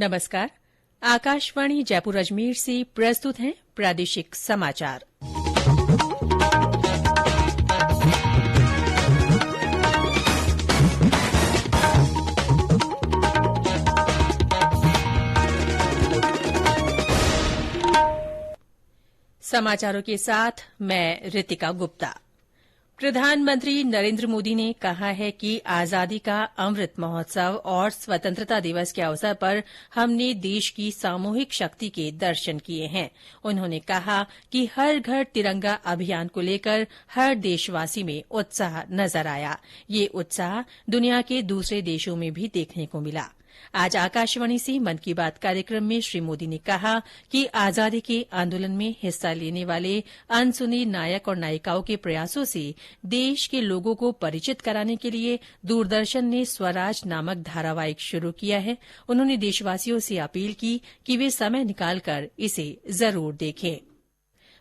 नमस्कार। आकाशवाणी जयपुर अजमेर से प्रस्तुत हैं प्रादेशिक समाचार। समाचारों के साथ मैं रितिका गुप्ता। प्रधानमंत्री नरेन्द्र मोदी ने कहा है कि आजादी का अमृत महोत्सव और स्वतंत्रता दिवस के अवसर पर हमने देश की सामूहिक शक्ति के दर्शन किए हैं। उन्होंने कहा कि हर घर तिरंगा अभियान को लेकर हर देशवासी में उत्साह नजर आया। ये उत्साह दुनिया के दूसरे देशों में भी देखने को मिला। आज आकाशवाणी से मन की बात कार्यक्रम में श्री मोदी ने कहा कि आजादी के आंदोलन में हिस्सा लेने वाले अनसुने नायक और नायिकाओं के प्रयासों से देश के लोगों को परिचित कराने के लिए दूरदर्शन ने स्वराज नामक धारावाहिक शुरू किया है। उन्होंने देशवासियों से अपील की कि वे समय निकालकर इसे जरूर देखें।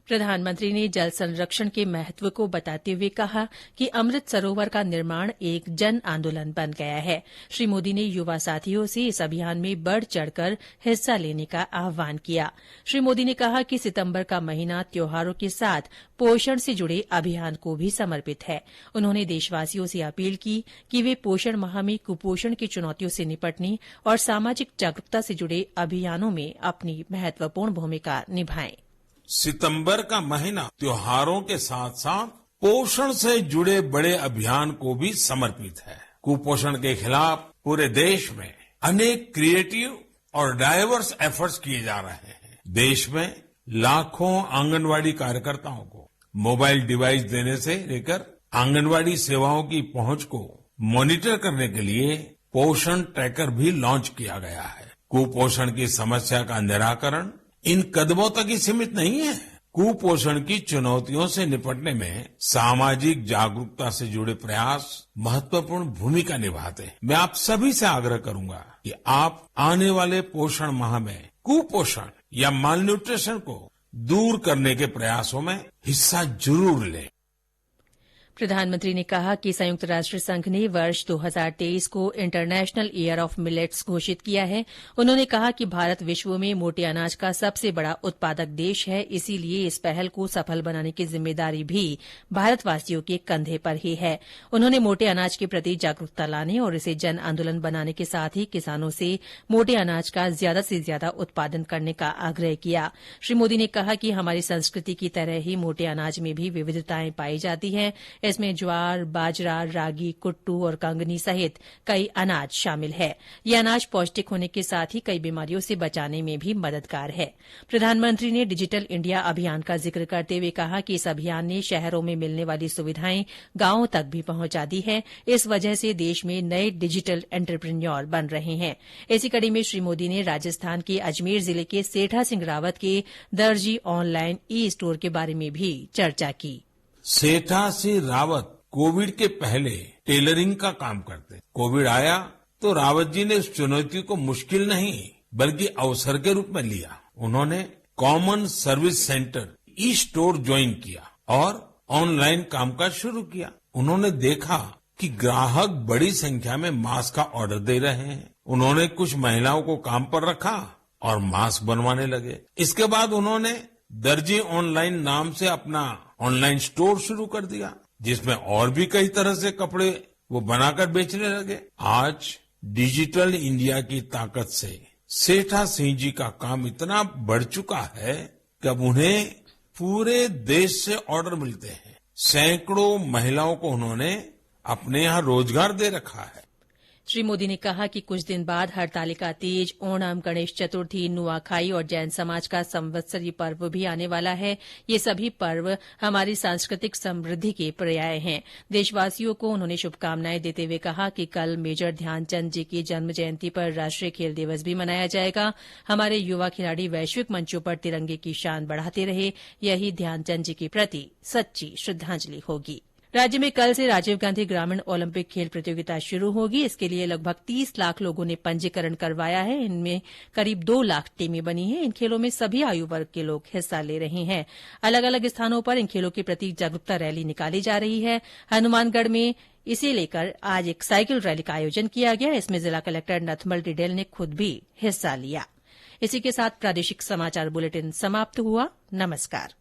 प्रधानमंत्री ने जल संरक्षण के महत्व को बताते हुए कहा कि अमृत सरोवर का निर्माण एक जन आंदोलन बन गया है। श्री मोदी ने युवा साथियों से इस अभियान में बढ़ चढ़कर हिस्सा लेने का आह्वान किया। श्री मोदी ने कहा कि सितंबर का महीना त्योहारों के साथ पोषण से जुड़े अभियान को भी समर्पित है। उन्होंने देशवासियों से अपील की कि वे पोषण माह में कुपोषण की चुनौतियों से निपटने और सामाजिक जागरूकता से जुड़े अभियानों में अपनी महत्वपूर्ण भूमिका निभाएं। सितंबर का महीना त्योहारों के साथ साथ पोषण से जुड़े बड़े अभियान को भी समर्पित है। कुपोषण के खिलाफ पूरे देश में अनेक क्रिएटिव और डाइवर्स एफर्ट्स किए जा रहे हैं। देश में लाखों आंगनवाड़ी कार्यकर्ताओं को मोबाइल डिवाइस देने से लेकर आंगनवाड़ी सेवाओं की पहुंच को मॉनिटर करने के लिए पोषण ट्रैकर भी लॉन्च किया गया है। कुपोषण की समस्या का निराकरण इन कदमों तक ही सीमित नहीं है। कुपोषण की चुनौतियों से निपटने में सामाजिक जागरूकता से जुड़े प्रयास महत्वपूर्ण भूमिका निभाते हैं। मैं आप सभी से आग्रह करूंगा कि आप आने वाले पोषण माह में कुपोषण या मालन्यूट्रिशन को दूर करने के प्रयासों में हिस्सा जरूर लें। प्रधानमंत्री ने कहा कि संयुक्त राष्ट्र संघ ने वर्ष 2023 को इंटरनेशनल ईयर ऑफ मिलेट्स घोषित किया है। उन्होंने कहा कि भारत विश्व में मोटे अनाज का सबसे बड़ा उत्पादक देश है, इसीलिए इस पहल को सफल बनाने की जिम्मेदारी भी भारतवासियों के कंधे पर ही है। उन्होंने मोटे अनाज के प्रति जागरूकता लाने और इसे जन आंदोलन बनाने के साथ ही किसानों से मोटे अनाज का ज्यादा से ज्यादा उत्पादन करने का आग्रह किया। श्री मोदी ने कहा कि हमारी संस्कृति की तरह ही मोटे अनाज में भी विविधताएं पाई जाती हैं। इसमें ज्वार, बाजरा, रागी, कुट्टू और कंगनी सहित कई अनाज शामिल है। ये अनाज पौष्टिक होने के साथ ही कई बीमारियों से बचाने में भी मददगार है। प्रधानमंत्री ने डिजिटल इंडिया अभियान का जिक्र करते हुए कहा कि इस अभियान ने शहरों में मिलने वाली सुविधाएं गांवों तक भी पहुंचा दी है। इस वजह से देश में नए डिजिटल एंटरप्रेन्योर बन रहे हैं। इसी कड़ी में श्री मोदी ने राजस्थान के अजमेर जिले के सेठा सिंह रावत के दर्जी ऑनलाइन ई स्टोर के बारे में भी चर्चा की। सेठा सिंह रावत कोविड के पहले टेलरिंग का काम करते। कोविड आया तो रावत जी ने उस चुनौती को मुश्किल नहीं बल्कि अवसर के रूप में लिया। उन्होंने common service centre e store join किया और ऑनलाइन कामकाज शुरू किया। उन्होंने देखा कि ग्राहक बड़ी संख्या में मास्क का ऑर्डर दे रहे हैं। उन्होंने कुछ महिलाओं को काम पर रखा और मास्क बनवाने लगे। इसके बाद उन्होंने दर्जी ऑनलाइन नाम से अपना ऑनलाइन स्टोर शुरू कर दिया, जिसमें और भी कई तरह से कपड़े वो बनाकर बेचने लगे। आज डिजिटल इंडिया की ताकत से सेठा सिंह जी का काम इतना बढ़ चुका है कि अब उन्हें पूरे देश से ऑर्डर मिलते हैं। सैकड़ों महिलाओं को उन्होंने अपने यहाँ रोजगार दे रखा है। श्री मोदी ने कहा कि कुछ दिन बाद हरतालिका तीज, ओणम, गणेश चतुर्थी, नुआखाई और जैन समाज का संवत्सरी पर्व भी आने वाला है। ये सभी पर्व हमारी सांस्कृतिक समृद्धि के पर्याय हैं। देशवासियों को उन्होंने शुभकामनाएं देते हुए कहा कि कल मेजर ध्यानचंद जी की जन्म जयंती पर राष्ट्रीय खेल दिवस भी मनाया जाएगा। हमारे युवा खिलाड़ी वैश्विक मंचों पर तिरंगे की शान बढ़ाते रहे, यही ध्यानचंद जी के प्रति सच्ची श्रद्धांजलि होगी। राज्य में कल से राजीव गांधी ग्रामीण ओलंपिक खेल प्रतियोगिता शुरू होगी। इसके लिए लगभग 30 लाख लोगों ने पंजीकरण करवाया है। इनमें करीब 2 लाख टीमें बनी हैं। इन खेलों में सभी आयु वर्ग के लोग हिस्सा ले रहे हैं। अलग अलग स्थानों पर इन खेलों के प्रति जागरूकता रैली निकाली जा रही है। हनुमानगढ़ में इसे लेकर आज एक साइकिल रैली का आयोजन किया गया। इसमें जिला कलेक्टर नथमल डिडेल ने खुद भी हिस्सा लिया। इसी के साथ प्रादेशिक समाचार बुलेटिन समाप्त हुआ। नमस्कार।